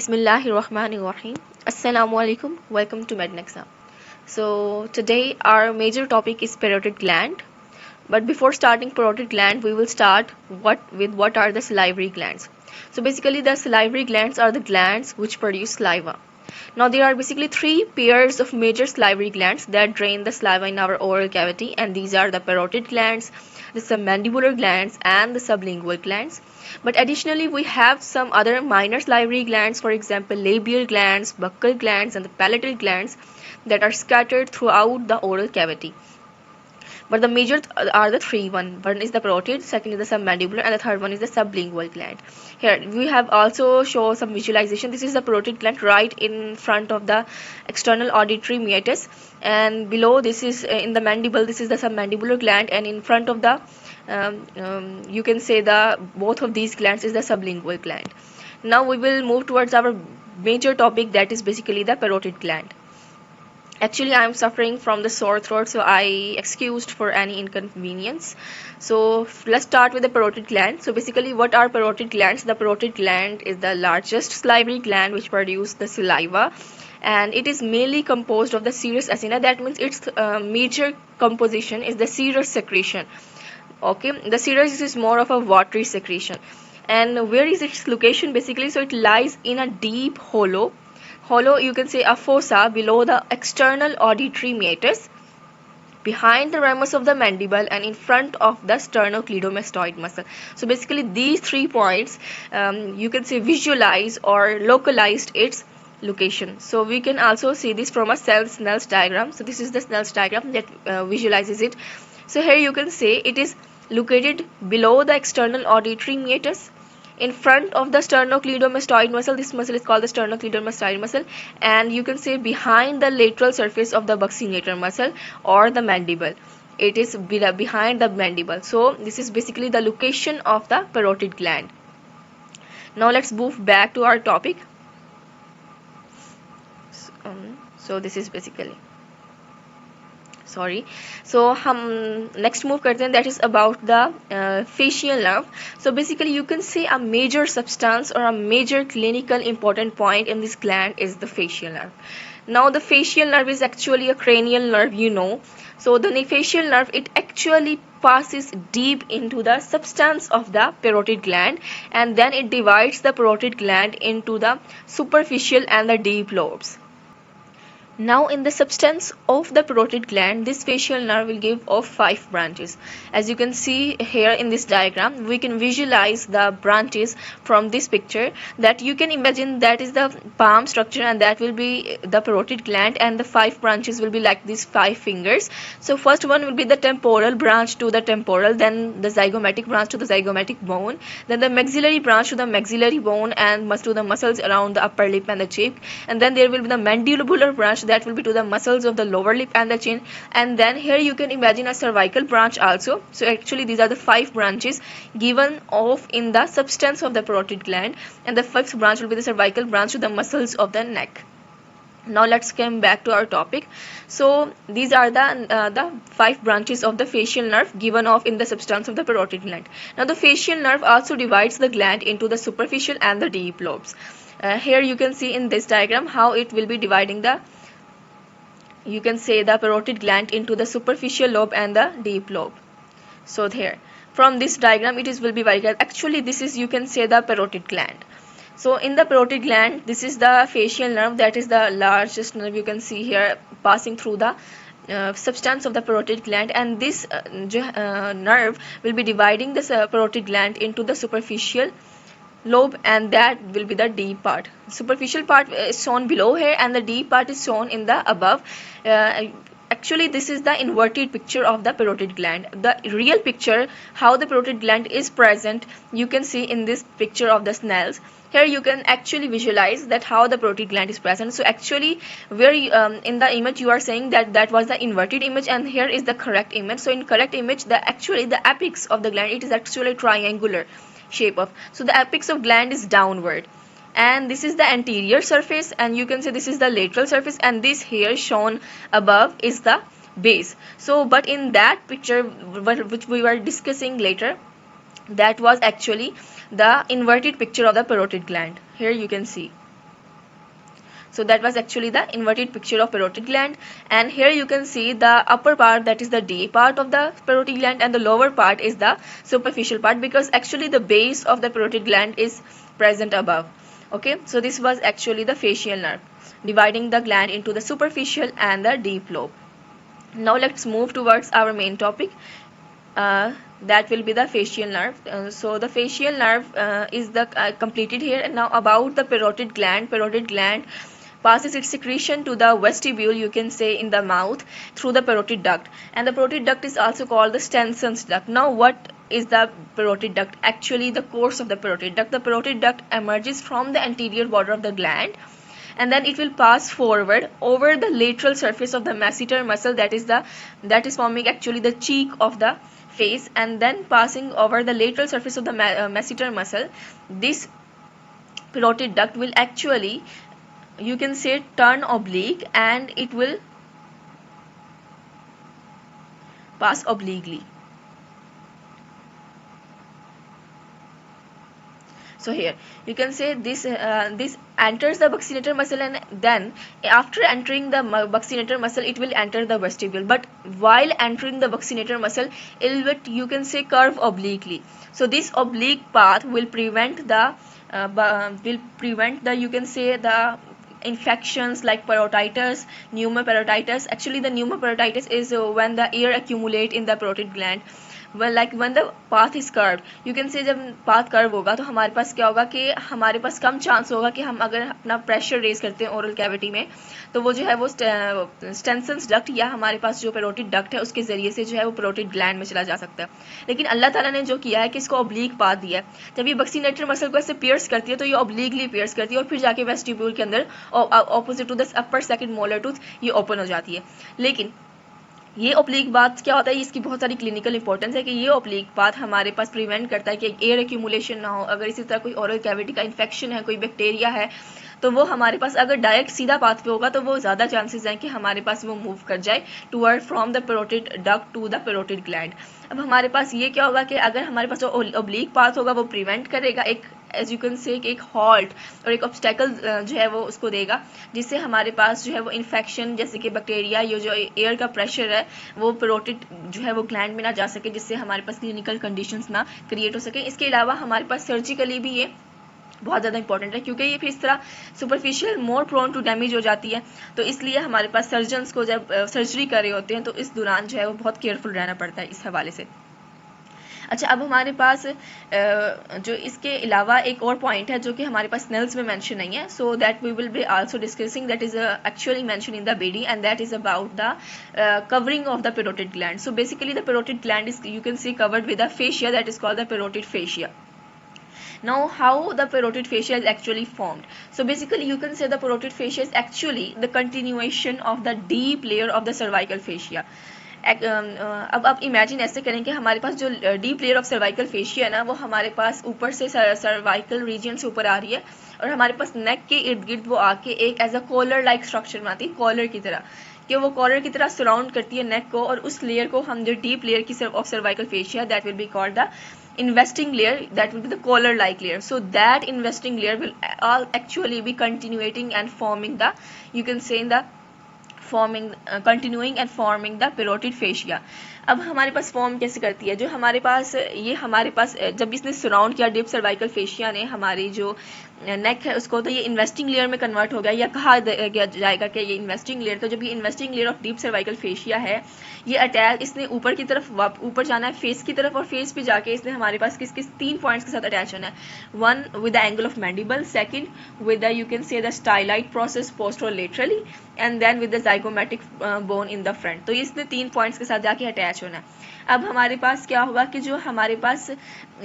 Bismillahirrahmanirrahim. Assalamu alaikum. Welcome to Mednexa. So today our major topic is parotid gland. But before starting parotid gland, we will start what are the salivary glands. So basically, the salivary glands are the glands which produce saliva. Now there are basically three pairs of major salivary glands that drain the saliva in our oral cavity, and these are the parotid glands, the submandibular glands, and the sublingual glands. But additionally, we have some other minor salivary glands, for example, labial glands, buccal glands, and the palatal glands that are scattered throughout the oral cavity. But the major are the three. One is the parotid, second is the submandibular, and the third one is the sublingual gland. Here we have also show some visualization. This is the parotid gland right in front of the external auditory meatus, and below this is in the mandible. This is the submandibular gland, and in front of the you can say the both of these glands is the sublingual gland. Now we will move towards our major topic, that is basically the parotid gland. Actually, I am suffering from the sore throat, so I excused for any inconvenience. So let's start with the parotid gland. So basically, what are parotid glands? The parotid gland is the largest salivary gland which produces the saliva, and it is mainly composed of the serous acina. That means its major composition is the serous secretion. Okay, the serous is more of a watery secretion. And where is its location? Basically, so it lies in a deep hollow, you can say a fossa below the external auditory meatus, behind the ramus of the mandible, and in front of the sternocleidomastoid muscle. So basically these 3 points you can say visualize or localized its location. So we can also see this from a Snell's diagram. So this is the Snell's diagram that visualizes it. So here you can say it is located below the external auditory meatus, in front of the sternocleidomastoid muscle. This muscle is called the sternocleidomastoid muscle, and you can say behind the lateral surface of the buccinator muscle or the mandible. It is behind the mandible. So this is basically the location of the parotid gland. Now let's move back to our topic. So this is basically so हम next move करते हैं, that is about the facial nerve. So basically you can say a major substance or a major clinical important point in this gland is the facial nerve. Now the facial nerve is actually a cranial nerve, you know. So the facial nerve, it actually passes deep into the substance of the parotid gland, and then it divides the parotid gland into the superficial and the deep lobes. Now in the substance of the parotid gland, this facial nerve will give off 5 branches. As you can see here in this diagram, we can visualize the branches from this picture, that you can imagine that is the palm structure, and that will be the parotid gland, and the 5 branches will be like these 5 fingers. So first one will be the temporal branch to the temporal, then the zygomatic branch to the zygomatic bone, then the maxillary branch to the maxillary bone and to the muscles around the upper lip and the cheek, and then there will be the mandibular branch that will be to the muscles of the lower lip and the chin, and then here you can imagine a cervical branch also. So actually these are the 5 branches given off in the substance of the parotid gland, and the 5th branch will be the cervical branch to the muscles of the neck. Now let's come back to our topic. So these are the 5 branches of the facial nerve given off in the substance of the parotid gland. Now the facial nerve also divides the gland into the superficial and the deep lobes. Here you can see in this diagram how it will be dividing the, you can say, the parotid gland into the superficial lobe and the deep lobe. So here from this diagram it is will be very clear. Actually this is, you can say, the parotid gland. So in the parotid gland, this is the facial nerve, that is the largest nerve, you can see here passing through the substance of the parotid gland, and this nerve will be dividing this parotid gland into the superficial lobe, and that will be the deep part. Superficial part is shown below here, and the deep part is shown in the above. Actually this is the inverted picture of the parotid gland. The real picture how the parotid gland is present, you can see in this picture of the Snell's. Here you can actually visualize that how the parotid gland is present. So actually where in the image you are saying that was the inverted image, and here is the correct image. So in correct image, the apex of the gland, it is actually triangular shape of. So the apex of gland is downward, and this is the anterior surface, and you can say this is the lateral surface, and this here shown above is the base. So but in that picture which we were discussing later, that was actually the inverted picture of the parotid gland. Here you can see. So that was actually the inverted picture of parotid gland. And here you can see the upper part, that is the D part of the parotid gland, and the lower part is the superficial part, because actually the base of the parotid gland is present above. Okay, so this was actually the facial nerve, dividing the gland into the superficial and the deep lobe. Now let's move towards our main topic. That will be the facial nerve. So the facial nerve is the completed here. And now about the parotid gland. Parotid gland passes its secretion to the vestibule, you can say, in the mouth through the parotid duct, and the parotid duct is also called the Stenson's duct. Now what is the parotid duct? Actually the course of the parotid duct. The parotid duct emerges from the anterior border of the gland, and then it will pass forward over the lateral surface of the masseter muscle, that is forming actually the cheek of the face, and then passing over the lateral surface of the masseter muscle. This parotid duct will actually, you can say, turn oblique, and it will pass obliquely. So here you can say this enters the buccinator muscle, and then after entering the buccinator muscle it will enter the vestibule. But while entering the buccinator muscle it will, you can say, curve obliquely. So this oblique path will prevent the you can say, the infections like parotitis, pneumoparotitis. Actually the pneumoparotitis is when the air accumulate in the parotid gland. well, like when the path is curved, you can say जब path curve होगा तो हमारे पास क्या होगा कि हमारे पास कम chance होगा कि हम अगर अपना प्रेशर रेज करते हैं ओरल कैविटी में तो वो जो है वो स्टेंसन्स डक्ट या हमारे पास जो पेरोटिड डक्ट है उसके जरिए से जो है वो पेरोटिड ग्लैंड में चला जा सकता है. लेकिन अल्लाह ताला ने जो किया है कि इसको ऑब्लिक पाथ दिया है. जब ये बक्सीनेटर मसल को ऐसे पियर्स करती है तो ये ऑब्लिकली पियर्स करती है और फिर जाके वेस्टिब्यूल के अंदर opposite to the upper second molar tooth ये ओपन हो जाती है. लेकिन ये ओब्लिक पाथ क्या होता है, इसकी बहुत सारी क्लिनिकल इंपॉर्टेंस है कि ये ओब्लिक पाथ हमारे पास प्रिवेंट करता है कि एयर एक्यूमुलेशन ना हो. अगर इसी तरह कोई ओरल कैविटी का इन्फेक्शन है, कोई बैक्टीरिया है, तो वो हमारे पास अगर डायरेक्ट सीधा पाथ पे होगा तो वो ज़्यादा चांसेस हैं कि हमारे पास वो मूव कर जाए toward from the parotid duct to the parotid gland. अब हमारे पास ये क्या होगा कि अगर हमारे पास जो ओब्लिक पाथ होगा वो प्रिवेंट करेगा एक, एज यू कैन से, एक हॉल्ट और एक ऑब्स्टेकल जो है वो उसको देगा, जिससे हमारे पास जो है वो इन्फेक्शन जैसे कि बैक्टीरिया, ये जो एयर का प्रेशर है वो पेरोटिड जो है वो ग्लैंड में ना जा सके, जिससे हमारे पास क्लिनिकल कंडीशंस ना क्रिएट हो सके. इसके अलावा हमारे पास सर्जिकली भी ये बहुत ज़्यादा इंपॉर्टेंट है क्योंकि ये फिर इस तरह superficial more prone to damage हो जाती है. तो इसलिए हमारे पास सर्जन्स को जब सर्जरी कर रहे होते हैं तो इस दौरान जो है वो बहुत केयरफुल रहना पड़ता है इस हवाले से. अच्छा, अब हमारे पास जो इसके अलावा एक और पॉइंट है जो कि हमारे पास स्नेल्स में मेंशन नहीं है, so that we will be also discussing, that is actually mention in the BD, and that is about the covering of the parotid gland. So basically the parotid gland is, you can see, covered with a fascia that is called the parotid fascia. Now how the parotid fascia is actually formed? So basically you can say the parotid fascia is actually the continuation of the deep layer of the cervical fascia. अब आप imagine ऐसे करें कि हमारे पास जो deep layer of cervical fascia है ना, वो हमारे पास ऊपर से सर्वाइकल रीजन से ऊपर आ रही है और हमारे पास नेक के इर्द गिर्द वो आके एक as a collar like structure बनाती है, कॉलर की तरह, कि वो कॉलर की तरह सराउंड करती है नेक को, और उस लेयर को हम जो डीप लेयर की of cervical fascia, that will be called the investing layer, that will be the collar like layer. So that investing layer will all actually be continuating and forming the, you can say, in the continuing and forming the parotid fascia. अब हमारे पास form कैसे करती है, जो हमारे पास जब इसने surround किया डीप सर्वाइकल फेशिया ने हमारी जो नेक है उसको, तो ये इन्वेस्टिंग लेयर में कन्वर्ट हो गया, या कहा जाएगा कि ये इन्वेस्टिंग लेयर. तो जब ये investing layer of deep cervical fascia है, ये अटैच, इसने ऊपर की तरफ ऊपर जाना है फेस की तरफ, और फेस पे जाके इसने हमारे पास किस 3 पॉइंट्स के साथ अटैच होना है. One with the angle of mandible, second with the, you can say, the styloid process posterolaterally, and then with the zygomatic bone in the front. तो इसने 3 पॉइंट्स के साथ जाके अटैच होना है. अब हमारे पास क्या होगा कि जो हमारे पास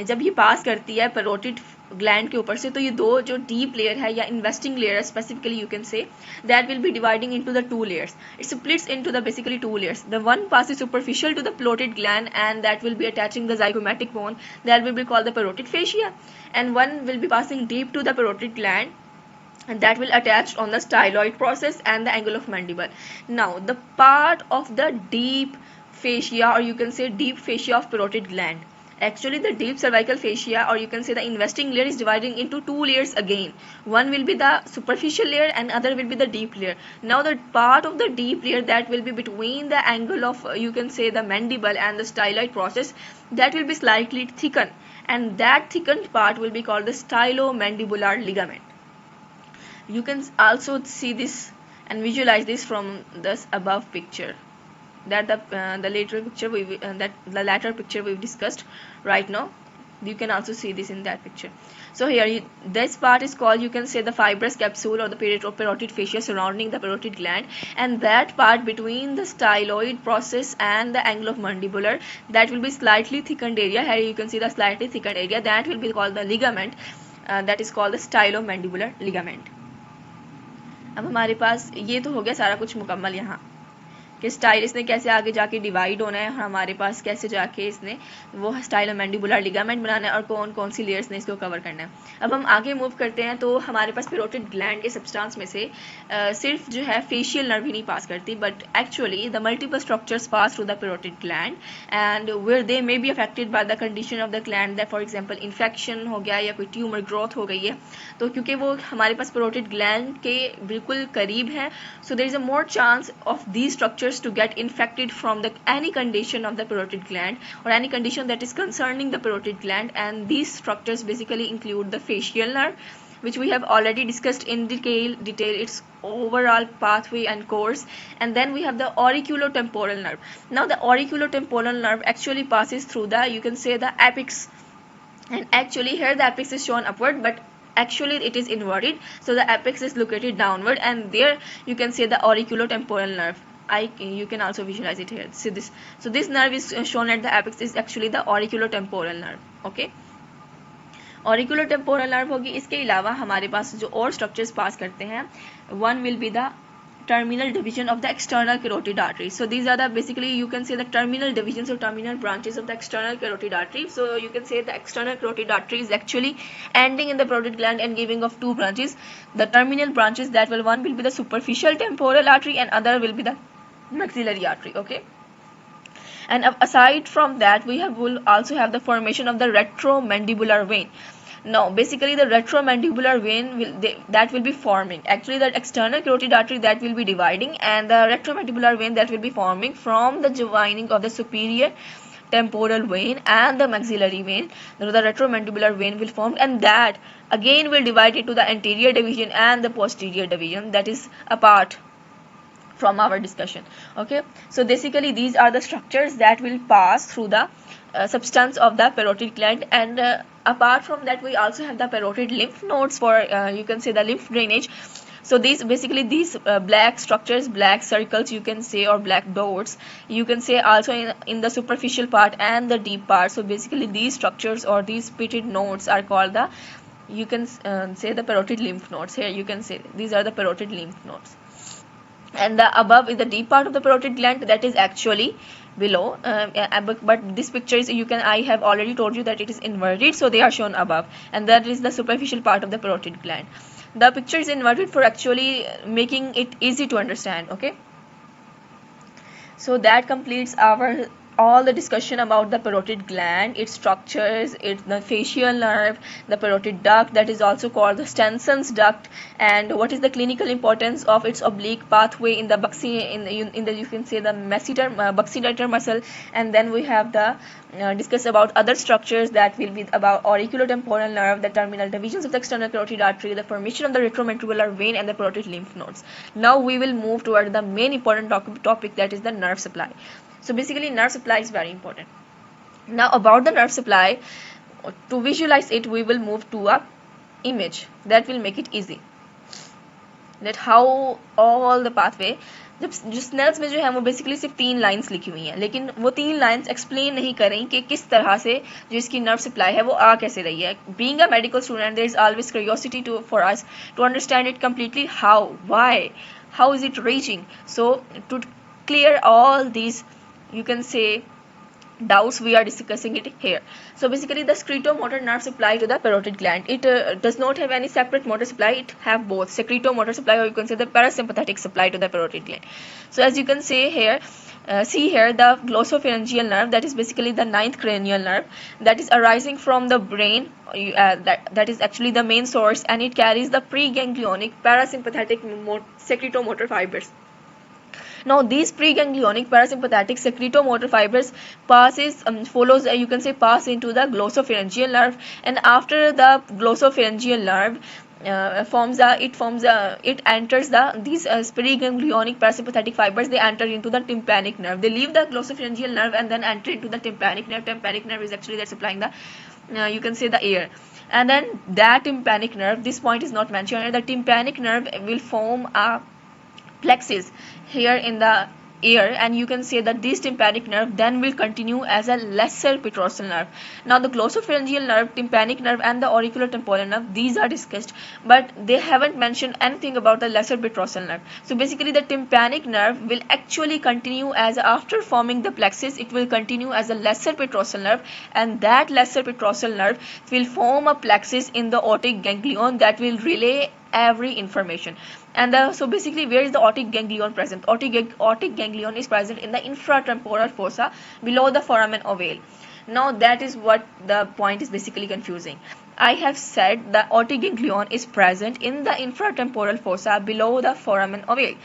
जब ये पास करती है पेरोटिड ग्लैंड के ऊपर से, तो ये दो जो डीप लेयर है या इन्वेस्टिंग लेयर है, स्पेसिफिकली यू कैन से, that will be dividing into the 2 layers. It splits into the basically 2 layers. The one passes superficial to the parotid gland, and that will be attaching the zygomatic bone, that will be called the parotid fascia, and one will be passing deep to the parotid gland, and that will attach on the styloid process and the angle of mandible. Now the part of the deep fascia, or you can say deep fascia of parotid gland, Actually, the deep cervical fascia, or you can say the investing layer, is dividing into two layers again. One will be the superficial layer and other will be the deep layer. Now the part of the deep layer that will be between the angle of you can say the mandible and the styloid process, that will be slightly thickened, and that thickened part will be called the stylomandibular ligament. You can also see this and visualize this from this above picture, that the later picture that the latter picture we've discussed right now. You can also see this in that picture. So here this part is called, you can say, the fibrous capsule or the parotid fascia surrounding the parotid gland, and that part between the styloid process and the angle of mandibular, that will be slightly thickened area. Here you can see the slightly thickened area, that will be called the ligament, that is called the stylomandibular ligament. अब हमारे पास ये तो हो गया सारा कुछ मुकम्मल यहाँ कि स्टाइल इसने कैसे आगे जाके डिवाइड होना है और हमारे पास कैसे जाके इसने वो स्टाइलोमैंडिबुलर लिगामेंट बनाना है और कौन कौन सी लेयर्स ने इसको कवर करना है. अब हम आगे मूव करते हैं तो हमारे पास पेरोटिड ग्लैंड के सब्सटेंस में से सिर्फ जो है फेशियल नर्व ही नहीं पास करती, but actually the multiple structures pass through the parotid gland and where they may be affected by the condition of the gland, that for example infection हो गया या कोई ट्यूमर ग्रोथ हो गई है, तो क्योंकि वो हमारे पास पेरोटिड ग्लैंड के बिल्कुल करीब है, so there is a more chance of these structures to get infected from the any condition of the parotid gland or any condition that is concerning the parotid gland. And these structures basically include the facial nerve, which we have already discussed in detail its overall pathway and course. And then we have the auriculotemporal nerve. Now the auriculotemporal nerve actually passes through the, you can say, the apex, and actually here the apex is shown upward, but actually it is inverted, so the apex is located downward, and there you can say the auriculotemporal nerve. You can also visualize it here. See this. So this nerve is shown at the apex is actually the auriculotemporal nerve. Okay. Auriculotemporal nerve होगी. इसके अलावा हमारे पास जो और structures पास करते हैं, one will be the terminal division of the external carotid artery. So these are the basically you can say the terminal divisions or terminal branches of the external carotid artery. So you can say the external carotid artery is actually ending in the parotid gland and giving of two branches. The terminal branches, that will one will be the superficial temporal artery and other will be the maxillary artery. Okay. And aside from that, will also have the formation of the retromandibular vein. Now basically the retromandibular vein that will be forming, actually the external carotid artery that will be dividing, and the retromandibular vein that will be forming from the joining of the superior temporal vein and the maxillary vein. The retromandibular vein will form, and that again will divide into the anterior division and the posterior division, that is apart from our discussion. Okay, so basically these are the structures that will pass through the substance of the parotid gland. And apart from that, we also have the parotid lymph nodes for you can say the lymph drainage. So these basically these black structures, black circles you can say, or black dots you can say, also in the superficial part and the deep part. So basically these structures or these pitted nodes are called the, you can say, the parotid lymph nodes. Here you can say these are the parotid lymph nodes. And the above is the deep part of the parotid gland, that is actually below, but this picture is, you can, I have already told you that it is inverted, so they are shown above, and that is the superficial part of the parotid gland. The picture is inverted for actually making it easy to understand. Okay, so that completes our all the discussion about the parotid gland, its structures, its the facial nerve, the parotid duct, that is also called the Stenson's duct, and what is the clinical importance of its oblique pathway in the in the you can say the buccellator muscle. And then we have the discuss about other structures, that will be about auriculotemporal nerve, the terminal divisions of the external carotid artery, the formation of the retromandibular vein, and the parotid lymph nodes. Now we will move toward the main important topic, that is the nerve supply. So basically nerve supply is very important. Now about the nerve supply, to visualize it, we will move to a image that will make it easy, that how all the pathway. जब Snell's में जो है वो basically सिर्फ 3 lines लिखी हुई हैं, लेकिन वो 3 लाइंस एक्सप्लेन नहीं कर रही कि किस तरह से जो इसकी नर्व सप्लाई है वो आ कैसे रही है. Being a medical student there is always curiosity to for us to understand it completely, how, why, how is it reaching. So to clear all these you can say doubts, we are discussing it here. So basically the secretomotor nerve supply to the parotid gland, it does not have any separate motor supply, it have both secretomotor supply, or you can say the parasympathetic supply to the parotid gland. So as you can say here, See here the glossopharyngeal nerve, that is basically the ninth cranial nerve, that is arising from the brain, that is actually the main source, and it carries the preganglionic parasympathetic secretomotor fibers. Now these preganglionic parasympathetic secretomotor fibers follows you can say pass into the glossopharyngeal nerve, and after the glossopharyngeal nerve it enters these preganglionic parasympathetic fibers, they enter into the tympanic nerve. They leave the glossopharyngeal nerve and then enter into the tympanic nerve. Tympanic nerve is actually that's supplying the you can say the air. And then that tympanic nerve, this point is not mentioned, the tympanic nerve will form a plexus here in the ear, and you can say that this tympanic nerve then will continue as a lesser petrosal nerve. Now the glossopharyngeal nerve, tympanic nerve, and the auriculotemporal nerve, these are discussed, but they haven't mentioned anything about the lesser petrosal nerve. So basically the tympanic nerve will actually continue as, after forming the plexus, it will continue as a lesser petrosal nerve, and that lesser petrosal nerve will form a plexus in the aortic ganglion that will relay every information. And so basically where is the aortic ganglion present? Aortic ganglion is present in the infratemporal fossa below the foramen ovale. Now that is what the point is basically confusing. I have said the aortic ganglion is present in the infratemporal fossa below the foramen ovale.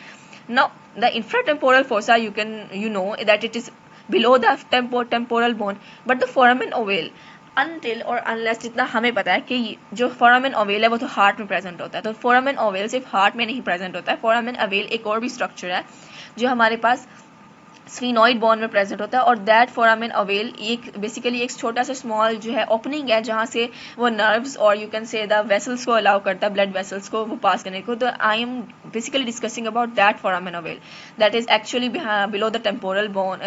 Now the infratemporal fossa, you know that it is below the temporal bone, but the foramen ovale, until और unless जितना हमें पता है कि जो foramen ovale है वो तो हार्ट में प्रेजेंट होता है, तो फोरामेन ओवेल सिर्फ हार्ट में नहीं प्रेजेंट होता है. फोरामेन ओवेल एक और भी स्ट्रक्चर है जो हमारे पास स्फीनॉइड बोन में प्रेजेंट होता है, और दैट फोरामेन ओवेल एक बेसिकली एक छोटा सा स्मॉल जो है ओपनिंग है जहाँ से वो नर्व्स और you can say the vessels को अलाउ करता है, ब्लड वेसल्स को वो पास करने को. तो I am basically discussing about that foramen ovale that is actually below the temporal bone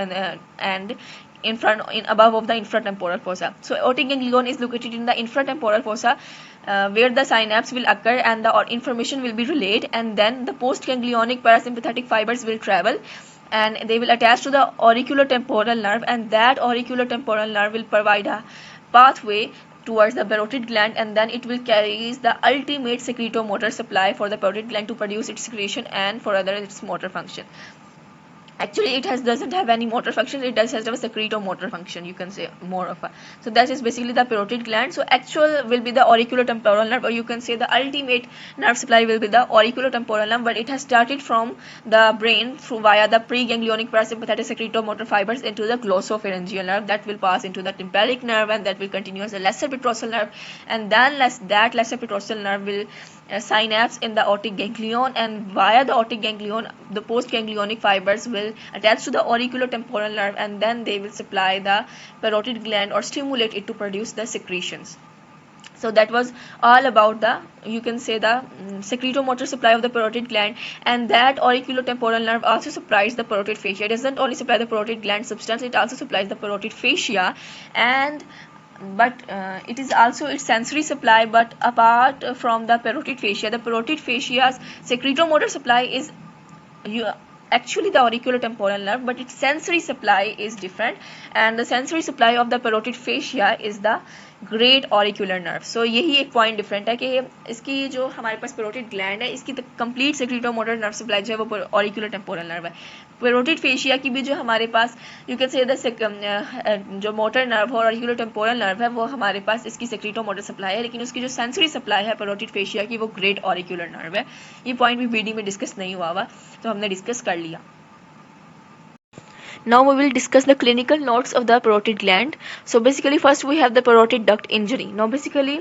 and above of the infratemporal fossa. So aortic ganglion is located in the infratemporal fossa where the synapse will occur and the information will be relayed, and then the postganglionic parasympathetic fibers will travel and they will attach to the auriculotemporal nerve, and that auriculotemporal nerve will provide a pathway towards the parotid gland, and then it will carry the ultimate secretomotor supply for the parotid gland to produce its secretion and for other its motor function. Actually it doesn't have any motor function, it does have a secretomotor function, you can say more of a. So that is basically the parotid gland. So actual will be the auriculotemporal nerve, or you can say the ultimate nerve supply will be the auriculotemporal nerve, but it has started from the brain through via the preganglionic parasympathetic secretomotor fibers into the glossopharyngeal nerve, that will pass into the tympanic nerve, and that will continue as a lesser petrosal nerve, and then that lesser petrosal nerve will synapse in the aortic ganglion, and via the aortic ganglion the postganglionic fibers will attach to the auriculotemporal nerve, and then they will supply the parotid gland or stimulate it to produce the secretions. So that was all about the, you can say the secretomotor supply of the parotid gland, and that auriculotemporal nerve also supplies the parotid fascia. It doesn't only supply the parotid gland substance, it also supplies the parotid fascia, and but it is also its sensory supply. But apart from the parotid fascia, the parotid fascia's secretomotor supply is actually the auriculotemporal nerve, but its sensory supply is different, and the sensory supply of the parotid fascia is the great auricular nerve. So यही एक point different है कि इसकी जो हमारे पास parotid gland है इसकी complete सेक्रेटोमोटर nerve supply जो है वो ऑरिकुलर टेम्पोरल नर्व है. पेरोटिड फेशिया की भी जो हमारे पास यू कैन से जो मोटर नर्व और ऑरिकुलर टेम्पोरल नर्व है वो हमारे पास इसकी सेक्रेटोमोटर सप्लाई है, लेकिन उसकी जो सेंसरी सप्लाई है पेरोटिड फेशिया की वो ग्रेट ऑरिकुलर नर्व है. ये पॉइंट भी बीडी में डिस्कस नहीं हुआ हुआ, तो हमने डिस्कस कर लिया. Now we will discuss the clinical notes of the parotid gland. So basically first we have the parotid duct injury. Now basically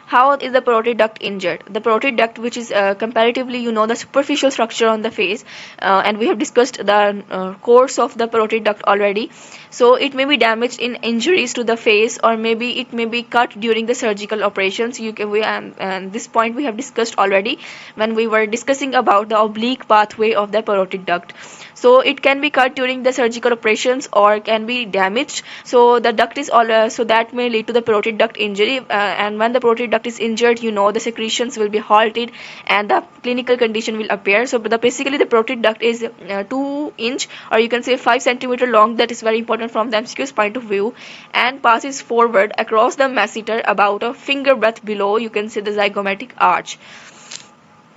how is the parotid duct injured? The parotid duct, which is comparatively the superficial structure on the face, and we have discussed the course of the parotid duct already. So it may be damaged in injuries to the face, or maybe it may be cut during the surgical operations. And this point we have discussed already when we were discussing about the oblique pathway of the parotid duct. So it can be cut during the surgical operations or can be damaged. So the duct is so that may lead to the parotid duct injury, and when the parotid duct is injured, the secretions will be halted and the clinical condition will appear. So basically the parotid duct is 2 inch or you can say 5 centimeter long. That is very important from the MCQ's point of view, and passes forward across the masseter about a finger breadth below, you can say, the zygomatic arch.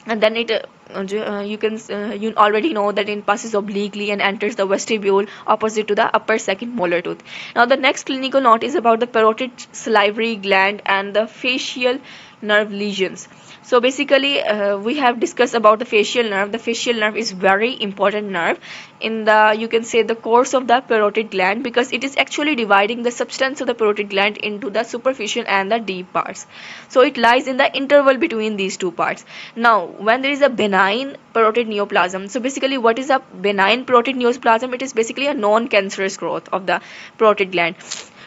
And then it you already know that it passes obliquely and enters the vestibule opposite to the upper second molar tooth. Now the next clinical note is about the parotid salivary gland and the facial nerve lesions. So basically we have discussed about the facial nerve. The facial nerve is very important nerve in the, you can say, the course of the parotid gland, because it is actually dividing the substance of the parotid gland into the superficial and the deep parts. So it lies in the interval between these two parts. Now when there is a benign parotid neoplasm, so basically what is a benign parotid neoplasm? It is basically a non-cancerous growth of the parotid gland.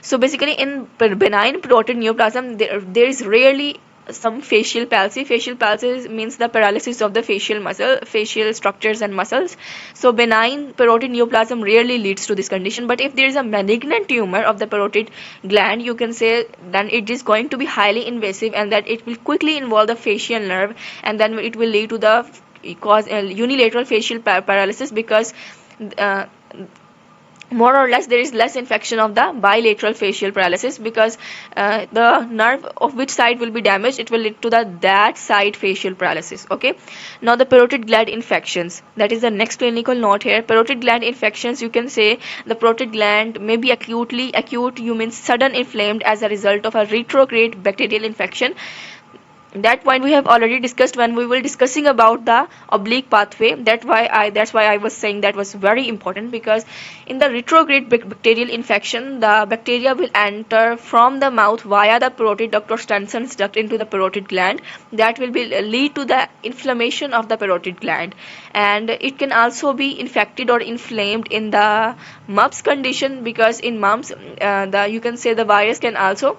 So basically in benign parotid neoplasm there is rarely some facial palsy. Facial palsy means the paralysis of the facial muscle, facial structures and muscles. So benign parotid neoplasm rarely leads to this condition. But if there is a malignant tumor of the parotid gland, you can say then it is going to be highly invasive, and that it will quickly involve the facial nerve, and then it will lead to the cause unilateral facial paralysis, because uh, more or less there is less infection of the bilateral facial paralysis, because the nerve of which side will be damaged, it will lead to the that side facial paralysis. Okay, now the parotid gland infections, that is the next clinical note here. Parotid gland infections, you can say the parotid gland may be acute, you mean sudden inflamed as a result of a retrograde bacterial infection. That point we have already discussed when we were discussing about the oblique pathway. That's why I was saying that was very important, because in the retrograde bacterial infection, the bacteria will enter from the mouth via the parotid duct or Stensen's duct into the parotid gland. That will be lead to the inflammation of the parotid gland, and it can also be infected or inflamed in the mumps condition, because in mumps the, you can say, the virus can also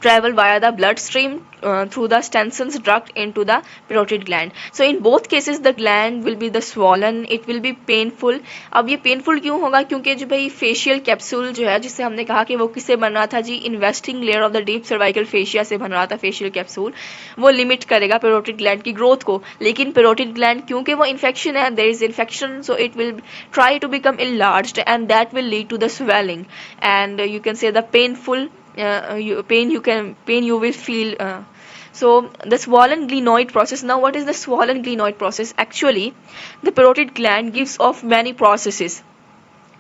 travel via the bloodstream through the Stensen's duct into the parotid gland. So in both cases the gland will be the swollen, it will be painful. अब ये painful क्यों होगा? क्योंकि जो भाई facial capsule जो है, जिससे हमने कहा कि वो किससे बन रहा था जी, investing layer of the deep cervical fascia से बन रहा था facial capsule, वो limit करेगा parotid gland की growth को. लेकिन parotid gland क्योंकि वो infection है, there is infection, so it will try to become enlarged, and that will lead to the swelling, and you can say the painful pain you will feel. So the swollen glenoid process. Now what is the swollen glenoid process? Actually the parotid gland gives off many processes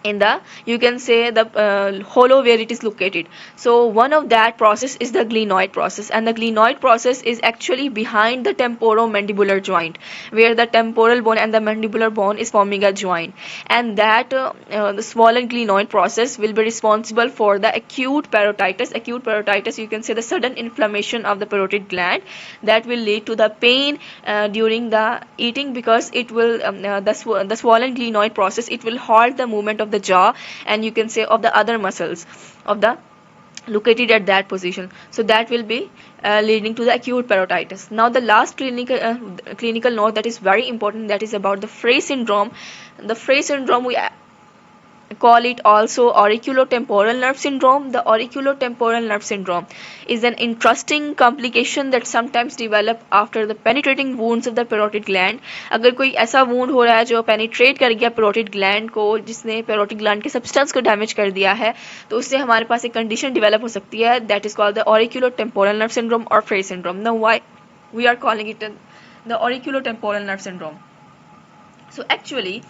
in the, you can say, the hollow where it is located. So one of that process is the glenoid process, and the glenoid process is actually behind the temporomandibular joint, where the temporal bone and the mandibular bone is forming a joint, and that the swollen glenoid process will be responsible for the acute parotitis. Acute parotitis, you can say, the sudden inflammation of the parotid gland that will lead to the pain during the eating, because it will the swollen glenoid process, it will halt the movement of the jaw, and you can say of the other muscles of the located at that position. So that will be leading to the acute parotitis. Now the last clinical note that is very important, that is about the Frey syndrome. The Frey syndrome, we call it also auriculotemporal nerve syndrome. The auriculotemporal nerve syndrome is an interesting complication that sometimes develop after the penetrating wounds of the parotid gland. अगर कोई ऐसा wound हो रहा है जो penetrate कर गया parotid gland को, जिसने parotid gland के substance को damage कर दिया है, तो उससे हमारे पास एक condition develop हो सकती है, that is called the auriculotemporal nerve syndrome or Frey syndrome. Now why we are calling it the auriculotemporal nerve syndrome? So actually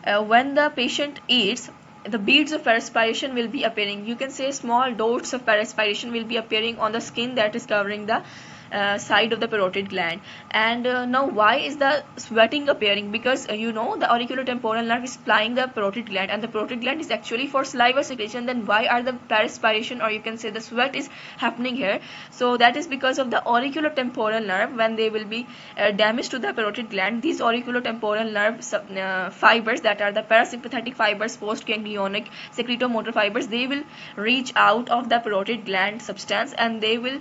when the patient eats, the beads of perspiration will be appearing. You can say small dots of perspiration will be appearing on the skin that is covering the side of the parotid gland. And now why is the sweating appearing? Because you know the auriculotemporal nerve is supplying the parotid gland, and the parotid gland is actually for saliva secretion. Then why are the perspiration, or you can say the sweat, is happening here? So that is because of the auriculotemporal nerve. When they will be damaged to the parotid gland, these auriculotemporal nerve fibers, that are the parasympathetic fibers, postganglionic secretomotor fibers, they will reach out of the parotid gland substance, and they will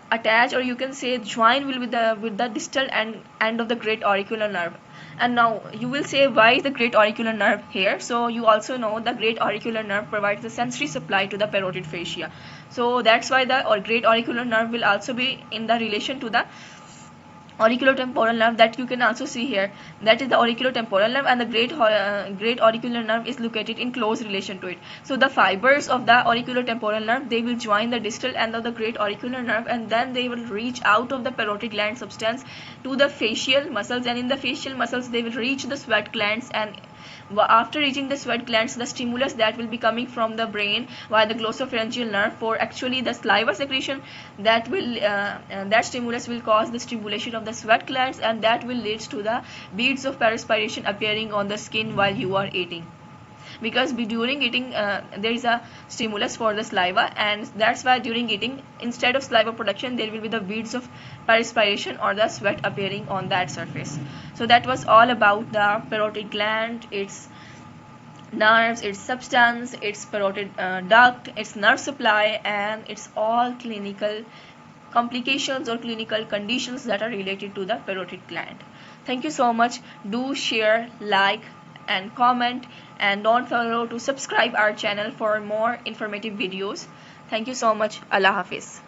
attach, or you can say join will with the distal end of the great auricular nerve. And now you will say, why is the great auricular nerve here? So you also know the great auricular nerve provides the sensory supply to the parotid fascia. So that's why the great auricular nerve will also be in the relation to the auriculotemporal nerve that you can also see here, that is the auriculotemporal nerve, and the great auricular nerve is located in close relation to it. So the fibers of the auriculotemporal nerve, they will join the distal end of the great auricular nerve, and then they will reach out of the parotid gland substance to the facial muscles, and in the facial muscles they will reach the sweat glands, and after reaching the sweat glands, the stimulus that will be coming from the brain via the glossopharyngeal nerve for actually the saliva secretion, that will that stimulus will cause the stimulation of the sweat glands, and that will lead to the beads of perspiration appearing on the skin while you are eating, because during eating there is a stimulus for the saliva, and that's why during eating, instead of saliva production, there will be the beads of perspiration or the sweat appearing on that surface. So that was all about the parotid gland, its nerves, its substance, its parotid duct, its nerve supply, and its all clinical complications or clinical conditions that are related to the parotid gland. Thank you so much. Do share, like, and comment, and don't forget to subscribe our channel for more informative videos. Thank you so much. Allah Hafiz.